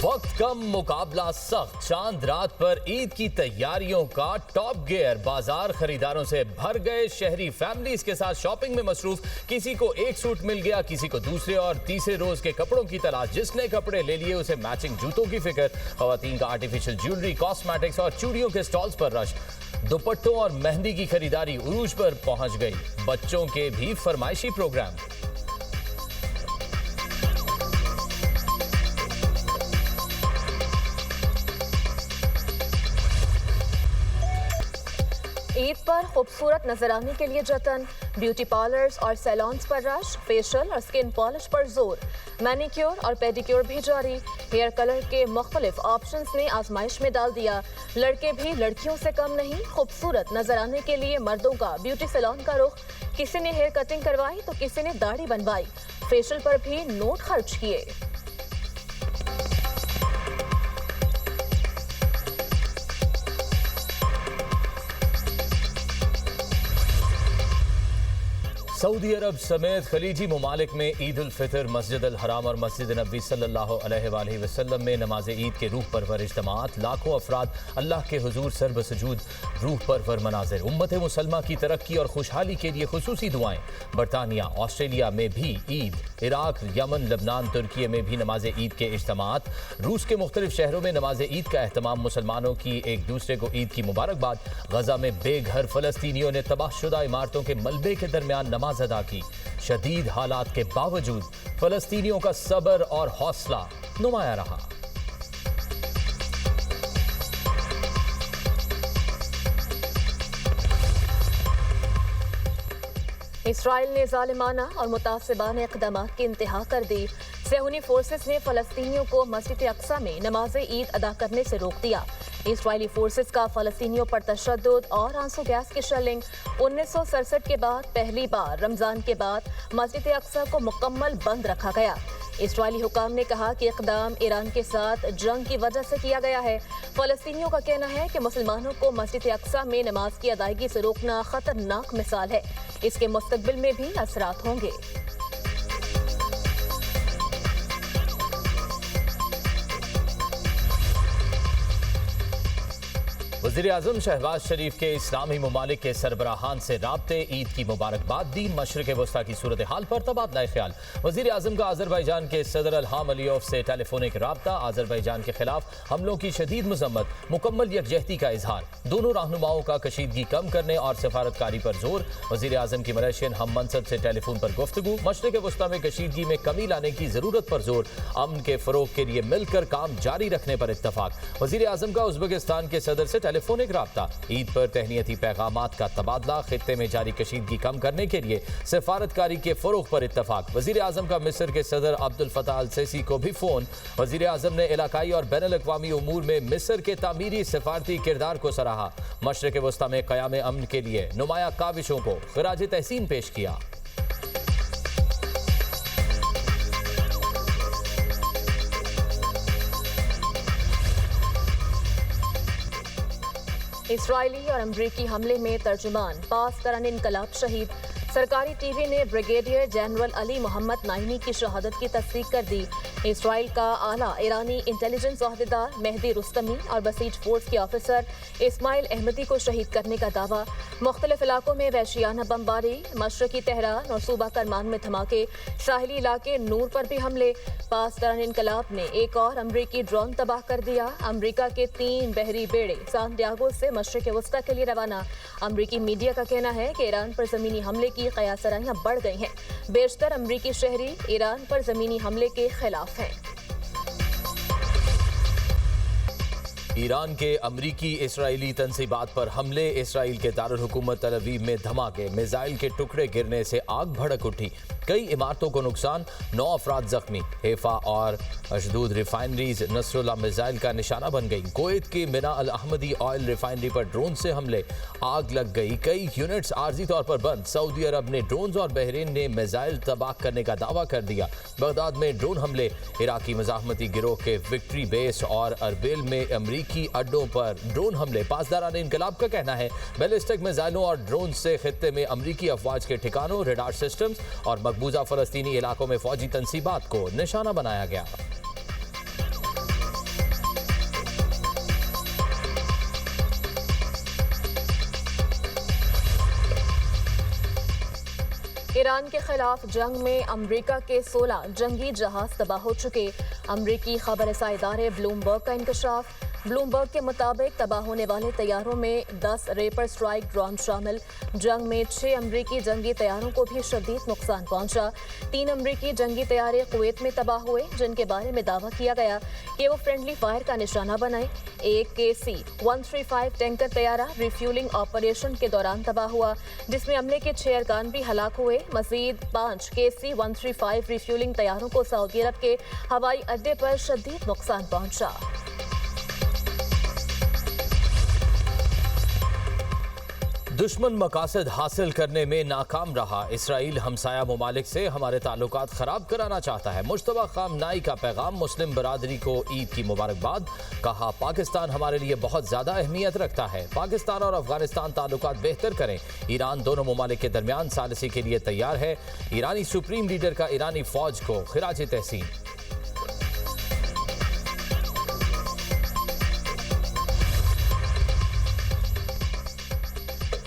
वक्त कम मुकाबला सख्त, चांद रात पर ईद की तैयारियों का टॉप गियर। बाजार खरीदारों से भर गए, शहरी फैमिलीज के साथ शॉपिंग में मसरूफ। किसी को एक सूट मिल गया, किसी को दूसरे और तीसरे रोज के कपड़ों की तलाश। जिसने कपड़े ले लिए उसे मैचिंग जूतों की फिक्र। खवातीन का आर्टिफिशियल ज्वेलरी, कॉस्मेटिक्स और चूड़ियों के स्टॉल्स पर रश। दुपट्टों और मेहंदी की खरीदारी उरूज पर पहुंच गई। बच्चों के भी फरमाइशी प्रोग्राम। ईद पर खूबसूरत नजर आने के लिए जतन। ब्यूटी पार्लर्स और सैलॉन्स पर रश। फेशियल और स्किन पॉलिश पर जोर। मैनिक्योर और पेडिक्योर भी जारी। हेयर कलर के मुख्तलिफ ऑप्शंस ने आजमाइश में डाल दिया। लड़के भी लड़कियों से कम नहीं। खूबसूरत नजर आने के लिए मर्दों का ब्यूटी सैलॉन का रुख। किसी ने हेयर कटिंग करवाई तो किसी ने दाढ़ी बनवाई। फेशियल पर भी नोट खर्च किए। सऊदी अरब समेत खलीजी ममालिक में ईद उल फितर, मस्जिद अल हराम और मस्जिद नबी सल्लल्लाहु अलैहि वसल्लम में नमाज ईद के रूह परवर इज्तिमात। लाखों अफराद अल्लाह के हुजूर सरबसजूद, रूह परवर मनाजिर। उम्मत मुसलमा की तरक्की और खुशहाली के लिए खुसूसी दुआएं। बरतानिया, ऑस्ट्रेलिया में भी ईद। इराक, यमन, लबनान, तुर्की में भी नमाज ईद के इज्तिमात। रूस के मुख्तलिफ शहरों में नमाज ईद का एहतमाम। मुसलमानों की एक दूसरे को ईद की मुबारकबाद। गजा में बेघर फलस्तीनियों ने तबाहशुदा इमारतों के मलबे के दरमियान नमाज अदा की। शदीद हालात के बावजूद फलस्तीनियों का सब्र और हौसला नुमाया रहा। इसराइल ने जालिमाना और मुतासिबाना इक़दामात की इंतहा कर दी। सेहूनी फोर्सेस ने फलस्तीनियों को मस्जिद अक्सा में नमाज ईद अदा करने से रोक दिया। इसराइली फोर्सेस का फलस्तीनियों पर तशद्दुद और आंसू गैस की शेलिंग। 1967 के बाद पहली बार रमजान के बाद मस्जिद अक्सा को मुकम्मल बंद रखा गया। इसराइली हुकाम ने कहा कि इक़दाम ईरान के साथ जंग की वजह से किया गया है। फलस्तीनियों का कहना है कि मुसलमानों को मस्जिद अक्सा में नमाज की अदायगी से रोकना खतरनाक मिसाल है। इसके मुस्तकबिल में भी असरात होंगे। वज़ीर-ए-आज़म शहबाज शरीफ के इस्लामी ममालिक के सरबराहान से राब्ते, ईद की मुबारकबाद दी। मशरिक़ वस्ता की सूरत हाल पर तबादला ख्याल। वज़ीर-ए-आज़म का आज़रबाईजान के सदर इल्हाम अलीयेव से टेलीफोनिक राब्ता। आज़रबाईजान के खिलाफ हमलों की शदीद मज़म्मत, मुकम्मल यकजहती का इजहार। दोनों रहनुमाओं का कशीदगी कम करने और सफारतकारी पर जोर। वज़ीर-ए-आज़म की मलेशियन हम मनसब से टेलीफोन पर गुफ्तगू। मशरिक़ वस्ता में कशीदगी में कमी लाने की ज़रूरत पर जोर। अमन के फ़रोग़ के लिए मिलकर काम जारी रखने पर इत्तफ़ाक। वज़ीर-ए-आज़म का उज़्बेकिस्तान के सदर से टेलीफोनिक राब्ता। ईद पर तहनीती पैगामात का तबादला। खित्ते में जारी कशीदगी कम करने के लिए सफारतकारी के फ़रोग़ पर इत्तफ़ाक। वज़ीर-ए-आज़म का मिस्र के सदर अब्दुल फ़ताह अल सीसी को भी फ़ोन। वज़ीर-ए-आज़म ने इलाकाई और बैनुल-अक़वामी उमूर में मिस्र के तामीरी सफारती किरदार को सराहा। मशरिक़ वस्ता में क़याम अमन के लिए नुमाया काविशों को ख़िराज तहसीन पेश किया। इसराइली और अमरीकी हमले में तर्जुमान पास करन इनकलाब शहीद। सरकारी टीवी ने ब्रिगेडियर जनरल अली मोहम्मद नाइमी की शहादत की तस्दीक कर दी। इसराइल का आला ईरानी इंटेलिजेंस ओहदेदार मेहदी रुस्तमी और बसीज फोर्स के ऑफिसर इस्माइल अहमदी को शहीद करने का दावा। मुख्तलिफ इलाकों में वहशियाना बमबारी। मशरकी तेहरान और सूबा करमान में धमाके। साहिली इलाके नूर पर भी हमले। पास करन इनकलाब ने एक और अमरीकी ड्रोन तबाह कर दिया। अमरीका के 3 बहरी बेड़े सांटियागो से मशरिक़ वस्ता के लिए रवाना। अमरीकी मीडिया का कहना है कि ईरान पर ज़मीनी हमले की क़यासराइयां बढ़ गई हैं। बेशतर अमरीकी शहरी ईरान पर ज़मीनी हमले के खिलाफ हैं। ईरान के अमरीकी इसराइली तंसीबात पर हमले। इसराइल के दारुल हुकूमत तल अवीव में धमाके। मिसाइल के टुकड़े गिरने से आग भड़क उठी। कई इमारतों को नुकसान, 9 अफराद जख्मी। हेफा और अशदूद रिफाइनरीज नसरुल्लाह मिसाइल का निशाना बन गई। कुवैत की मिना अल अहमदी ऑयल रिफाइनरी पर ड्रोन से हमले, आग लग गई। कई यूनिट्स आर्जी तौर पर बंद। सऊदी अरब ने ड्रोन और बहरीन ने मिसाइल तबाह करने का दावा कर दिया। बगदाद में ड्रोन हमले। इराकी मज़ाहमती गिरोह के विक्ट्री बेस और अरबिल में अमरीकी अड्डों पर ड्रोन हमले। पासदारान इनकलाब का कहना है बैलिस्टिक मिसाइलों और ड्रोन से खित्ते में अमरीकी अफवाज के ठिकानों, रेडार सिस्टम्स और मकबूजा फलस्तीनी इलाकों में फौजी तंसीबात को निशाना बनाया गया। ईरान के खिलाफ जंग में अमेरिका के 16 जंगी जहाज तबाह हो चुके। अमेरिकी खबर रसा इदारे ब्लूमबर्ग का इंकशाफ। ब्लूमबर्ग के मुताबिक तबाह होने वाले तैयारों में 10 रेपर स्ट्राइक ड्रोन शामिल। जंग में 6 अमेरिकी जंगी तैयारों को भी शदीद नुकसान पहुंचा। 3 अमेरिकी जंगी तैयारे कुवैत में तबाह हुए, जिनके बारे में दावा किया गया कि वो फ्रेंडली फायर का निशाना बनाए। एक KC-135 टैंकर तैयारा रिफ्यूलिंग ऑपरेशन के दौरान तबाह हुआ, जिसमें अमले के 6 अरकान भी हलाक हुए। मजीद 5 KC-135 रिफ्यूलिंग तैयारों को सऊदी अरब के हवाई अड्डे पर शदीद नुकसान पहुंचा। दुश्मन मकासद हासिल करने में नाकाम रहा। इसराइल हमसाया ममालिक से हमारे ताल्लुकात खराब कराना चाहता है। मुश्तबा खामनाई का पैगाम मुस्लिम बरादरी को ईद की मुबारकबाद। कहा, पाकिस्तान हमारे लिए बहुत ज़्यादा अहमियत रखता है। पाकिस्तान और अफगानिस्तान ताल्लुकात बेहतर करें। ईरान दोनों ममालिक के दरमियान सालिसी के लिए तैयार है। ईरानी सुप्रीम लीडर का ईरानी फौज को खिराज तहसीन।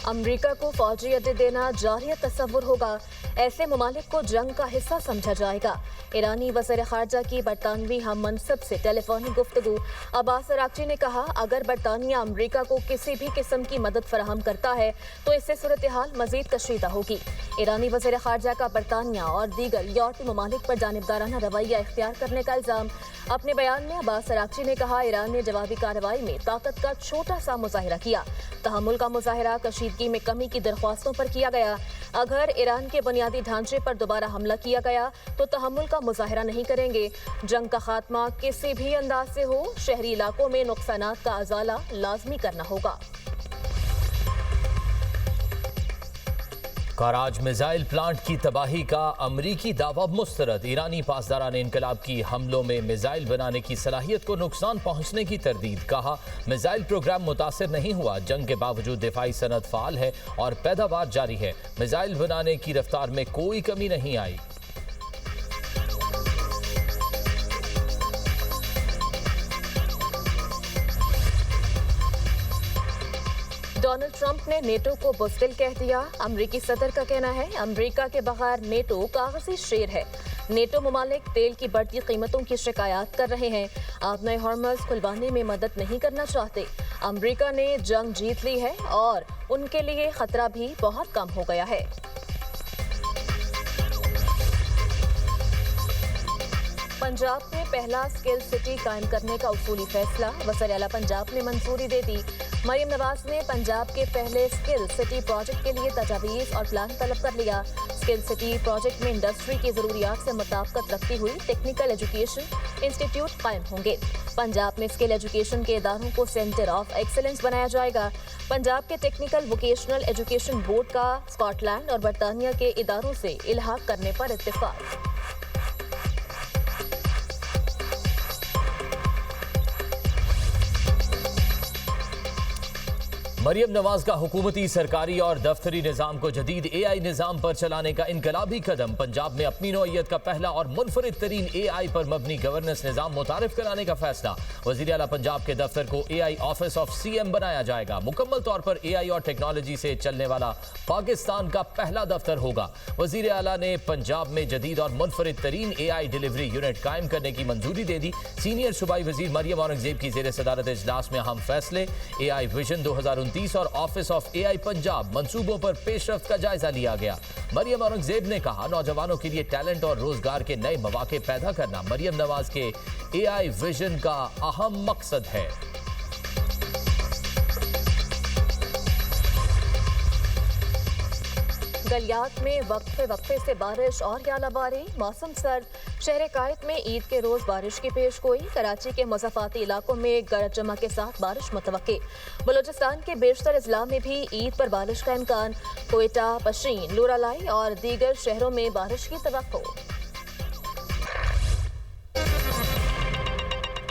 अमेरिका को फौजी अड्डे देना जारी तस्वुर होगा। ऐसे ममालिक को जंग का हिस्सा समझा जाएगा। ईरानी वज़ीर ख़ारजा की बरतानवी हम मनसब से टेलीफोनिक गुफ्तगू। अब्बास अरागची ने कहा, अगर बरतानिया अमेरिका को किसी भी किस्म की मदद फराहम करता है तो इससे सूरत हाल मजीद कशीदा होगी। ईरानी वज़ीर ख़ारजा का बरतानिया और दीगर यूरोपीय ममालिक पर जानिबदाराना रवैया इख्तियार करने का इल्ज़ाम। अपने बयान में अब्बास अरागची ने कहा, ईरान ने जवाबी कार्रवाई में ताकत का छोटा सा मुजाहिरा किया। तहम्मुल का मुजाहिरा कशीदगी में कमी की दरख्वास्तों पर किया गया। अगर ईरान के बुनियादी ढांचे पर दोबारा हमला किया गया तो तहम्मुल का मुजाहिरा नहीं करेंगे। जंग का खात्मा किसी भी अंदाज से हो, शहरी इलाकों में नुकसानात का अजाला लाजमी करना होगा। कराज मिसाइल प्लांट की तबाही का अमरीकी दावा मुस्तरद। ईरानी पासदारान इनकलाब की हमलों में मिसाइल बनाने की सलाहियत को नुकसान पहुंचने की तरदीद। कहा, मिसाइल प्रोग्राम मुतासिर नहीं हुआ। जंग के बावजूद दिफाई सनत फाल है और पैदावार जारी है। मिसाइल बनाने की रफ्तार में कोई कमी नहीं आई। डोनाल्ड ट्रंप ने नेटो को बुज़दिल कह दिया। अमरीकी सदर का कहना है, अमरीका के बगैर नेटो कागजी शेर है। नेटो ममालिक तेल की बढ़ती कीमतों की शिकायत कर रहे हैं। आबनाए हॉर्मज़ खुलवाने में मदद नहीं करना चाहते। अमरीका ने जंग जीत ली है और उनके लिए खतरा भी बहुत कम हो गया है। पंजाब में पहला स्किल सिटी कायम करने का उसूली फैसला। वज़ीर आला पंजाब ने मंजूरी दे दी। मरियम नवाज ने पंजाब के पहले स्किल सिटी प्रोजेक्ट के लिए तजावीज़ और प्लान तलब कर लिया। स्किल सिटी प्रोजेक्ट में इंडस्ट्री की ज़रूरियात से मुताबिकत रखती हुई टेक्निकल एजुकेशन इंस्टीट्यूट कायम होंगे। पंजाब में स्किल एजुकेशन के इदारों को सेंटर ऑफ एक्सीलेंस बनाया जाएगा। पंजाब के टेक्निकल वोकेशनल एजुकेशन बोर्ड का स्कॉटलैंड और बरतानिया के इदारों से इल्हाक करने पर इत्तेफाक। मरियम नवाज का हुकूमती, सरकारी और दफ्तरी निज़ाम को जदीद AI निज़ाम पर चलाने का इनकलाबी कदम। पंजाब में अपनी नौइयत का पहला और मुनफरिद तरीन AI पर मबनी गवर्नेंस निज़ाम मुतारिफ कराने का फैसला। वज़ीर आला पंजाब के दफ्तर को AI ऑफिस ऑफ CM बनाया जाएगा। मुकम्मल तौर पर AI और टेक्नोलॉजी से चलने वाला पाकिस्तान का पहला दफ्तर होगा। वज़ीर आला ने पंजाब में जदीद और मुनफरिद तरीन AI डिलीवरी यूनिट कायम करने की मंजूरी दे दी। सीनियर सूबाई वज़ीर मरियम औरंगज़ेब की ज़ेर सदारत इजलास में अहम फैसले। AI विजन 2029 और ऑफिस ऑफ AI पंजाब मंसूबों पर पेशरफ्त का जायजा लिया गया। मरियम औरंगज़ेब ने कहा, नौजवानों के लिए टैलेंट और रोजगार के नए मौके पैदा करना मरियम नवाज के AI विजन का अहम मकसद है। गलियात में वक्फे से बारिश और यालाबारी। मौसम सर्द। शहर कायद में ईद के रोज बारिश की पेशगोई। कराची के मुज़ाफ़ाती इलाकों में गरज जमा के साथ बारिश मुतवक्के। बलूचिस्तान के बेशतर अजला में भी ईद पर बारिश का इम्कान। कोयटा, पशीन, लूरालाई और दीगर शहरों में बारिश की तवक्को।